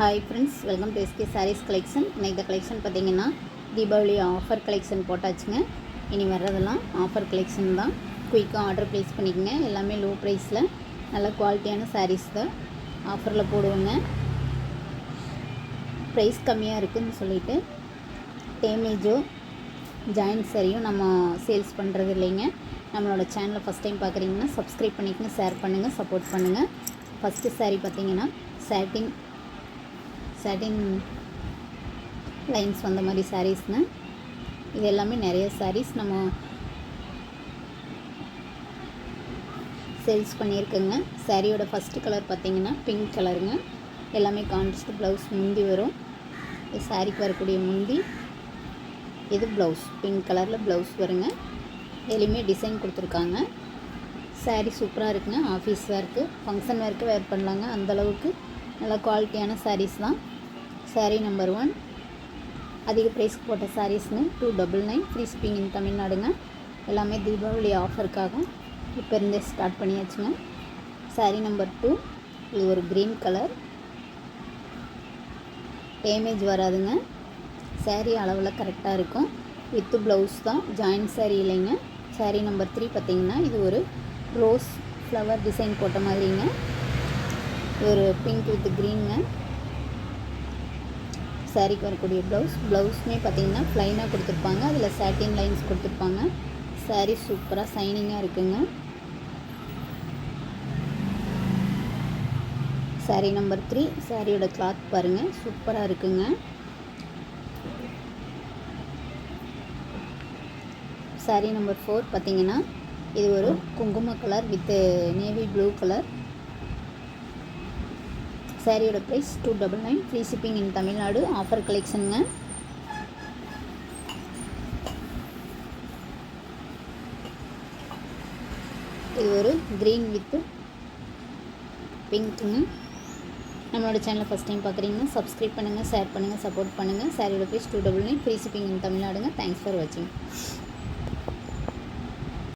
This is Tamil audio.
Hi friends, welcome to SK Sarees collection. இந்த கலெக்ஷன் பார்த்தீங்கன்னா தீபாவளி ஆஃபர் கலெக்ஷன் போட்டாச்சுங்க. இனி வர்றதெல்லாம் ஆஃபர் கலெக்ஷன் தான். குயிக்காக ஆர்டர் ப்ளேஸ் பண்ணிக்கங்க. எல்லாமே லோ ப்ரைஸில் நல்ல குவாலிட்டியான சாரீஸ் தான் ஆஃபரில் போடுவோங்க. ப்ரைஸ் கம்மியாக இருக்குதுன்னு சொல்லிவிட்டு டேமேஜோ ஜாயின்ட் சாரியும் நம்ம சேல்ஸ் பண்ணுறது இல்லைங்க. நம்மளோட சேனலை ஃபஸ்ட் டைம் பார்க்குறீங்கன்னா சப்ஸ்கிரைப் பண்ணிக்கங்க, ஷேர் பண்ணுங்கள், சப்போர்ட் பண்ணுங்கள். ஃபஸ்ட்டு சாரீ பார்த்தீங்கன்னா சாட்டின் லைன்ஸ் வந்த மாதிரி சாரீஸ்ங்க. இது எல்லாமே நிறைய சாரீஸ் நம்ம சேல்ஸ் பண்ணியிருக்கோங்க. சாரியோட ஃபஸ்ட்டு கலர் பார்த்திங்கன்னா பிங்க் கலருங்க. எல்லாமே கான்ட்ராஸ்ட் ப்ளவுஸ் முந்தி வரும். இது சாரிக்கு வரக்கூடிய முந்தி, இது ப்ளவுஸ் பிங்க் கலரில் ப்ளவுஸ் வருங்க. எதுலேயுமே டிசைன் கொடுத்துருக்காங்க. சாரீ சூப்பராக இருக்குங்க. ஆஃபீஸ் வேர்க்கு, ஃபங்க்ஷன் வேர்க்கு வேர் பண்ணலாங்க. அந்தளவுக்கு நல்ல குவாலிட்டியான சாரீஸ் தான். சாரீ நம்பர் 1 அதிக ப்ரைஸ்க்கு போட்ட சாரீஸ்ங்க. 299 ஃப்ரீ ஷிப்பிங் இன் தமிழ்நாடுங்க. எல்லாமே தீபாவளி ஆஃபருக்காக இப்போ இருந்தே ஸ்டார்ட் பண்ணியாச்சுங்க. சாரீ நம்பர் 2 இது ஒரு க்ரீன் கலர். டேமேஜ் வராதுங்க. சாரீ அளவில் கரெக்டாக இருக்கும். வித்து ப்ளவுஸ் தான், ஜாயின்ட் சாரீ இல்லைங்க. சாரீ நம்பர் 3 பார்த்திங்கன்னா இது ஒரு ரோஸ் ஃப்ளவர் டிசைன் போட்ட மாதிரிங்க. ஒரு பிங்க் வித் க்ரீனுங்க. சாரீக்கு வரக்கூடிய ப்ளவுஸுமே பார்த்திங்கன்னா ப்ளைனாக கொடுத்துருப்பாங்க. அதில் சாட்டின் லைன்ஸ் கொடுத்துருப்பாங்க. சாரீ சூப்பராக ஷைனிங்காக இருக்குங்க. சாரீ நம்பர் 3 சாரியோட கிளாத் பாருங்கள், சூப்பராக இருக்குங்க. சாரீ நம்பர் 4 பார்த்திங்கன்னா இது ஒரு குங்கும colour with navy blue colour. சாரியோட price 299 free shipping in Tamil Nadu. Offer கலெக்ஷனுங்க. இது ஒரு க்ரீன் வித் பிங்க்குங்க. நம்மளோட சேனலை ஃபஸ்ட் டைம் பார்க்குறீங்கன்னா சப்ஸ்கிரைப் பண்ணுங்கள், ஷேர் பண்ணுங்கள், சப்போர்ட் பண்ணுங்கள். சாரியோட ப்ரைஸ் 299 ஃப்ரீ ஷிப்பிங் இன் தமிழ்நாடுங்க. தேங்க்ஸ் ஃபார் வாட்சிங்.